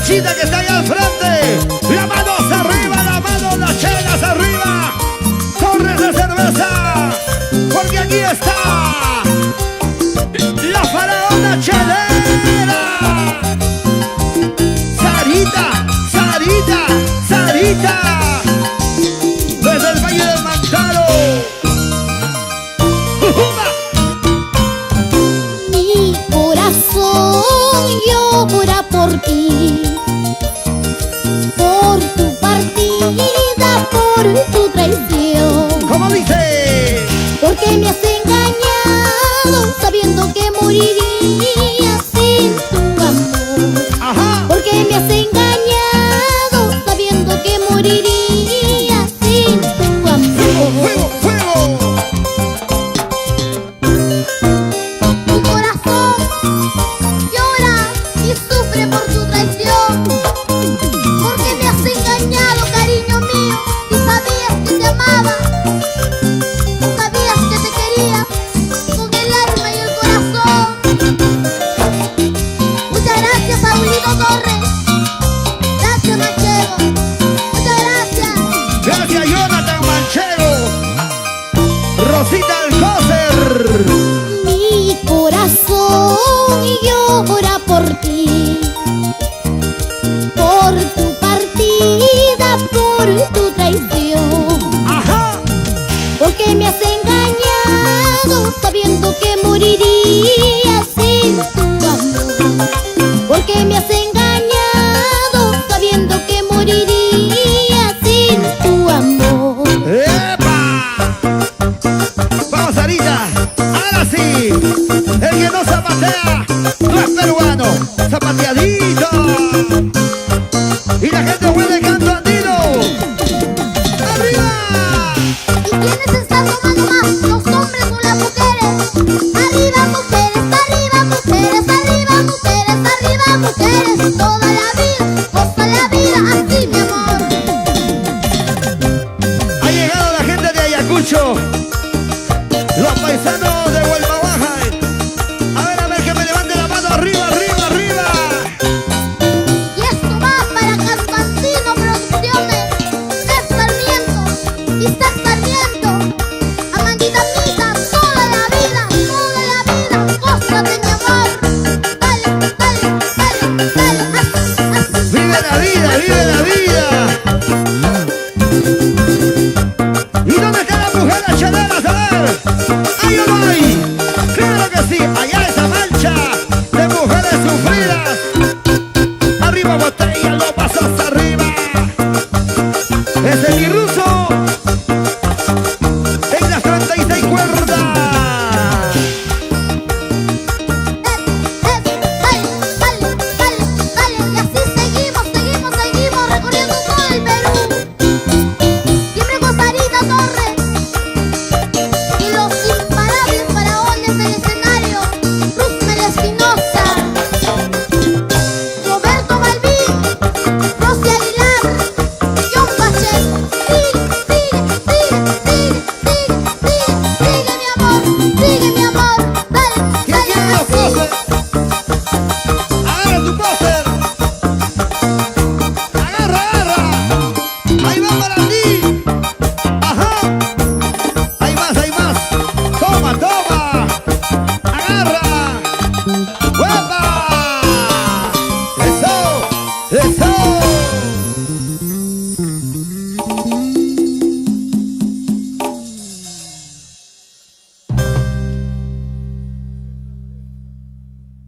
muchachita que está ahí al frente. La manos arriba, la mano, las chelas arriba. Torres de cerveza, porque aquí está la faraona chelera. Sarita, Sarita, Sarita, desde el Valle del Mantaro. Mi corazón llora por ti, por tu partida, por tu traición. ¿Cómo dice? Porque me has engañado sabiendo que moriría sin tu amor. Ajá. Porque me has engañado sabiendo que moriría sin tu amor. ¡Fuego, fuego! Mi corazón llora y sufre por tu traición. Porque me has engañado, cariño mío, y sabías que te amaba. Sabías que te quería con el alma y el corazón. Muchas gracias, Paulino Torres. Gracias, Manchego. Muchas gracias. Gracias, Jonathan Manchego. Rosita Alcócer. Mi corazón llora por ti, por tu partida, por tu traición. Ajá. Porque me has engañado sabiendo que moriría sin tu amor. Porque me has engañado sabiendo que moriría sin tu amor. ¡Epa! Vamos, Sarita. Ahora sí. El que no zapatea no es peruano. Zapateadito. Y la gente huele canto andino. ¡Arriba! ¿Y quiénes están tomando más? ¿Los hombres o las mujeres? Arriba mujeres, arriba mujeres, arriba mujeres, arriba mujeres. Toda la vida, goza la vida, así mi amor. Ha llegado la gente de Ayacucho. Los paisanos de Huelva Baja. A ver que me levante la mano arriba, arriba, arriba. Y esto va para Constantino Producciones, Cés Sarmiento y Cés Sarmiento. Amandita Mita, toda la vida, gózate mi amor. Dale, dale, dale, dale, así. Vive la vida, vive la vida. ¿Y dónde están las mujeres cheleras? A ver. ¿Hay o no hay? Claro que sí. Allá esa mancha de mujeres sufridas. Arriba botella, lo pasas arriba. Ese es mi ruso. En las 36 cuerdas. Dale, y así seguimos recorriendo todo el Perú. Siempre con Sarita Torres y los imparables faraones del escenario, Rusmel Espinosa, Roberto Balbín, Rosy Aguilar, John Pacheco. Sigue mi amor, dale, ¿Quién quiere los así. póster? Agarra tu póster. Agarra. Ahí va para ti. Ajá. Hay más. Toma. Agarra. ¡Huepa!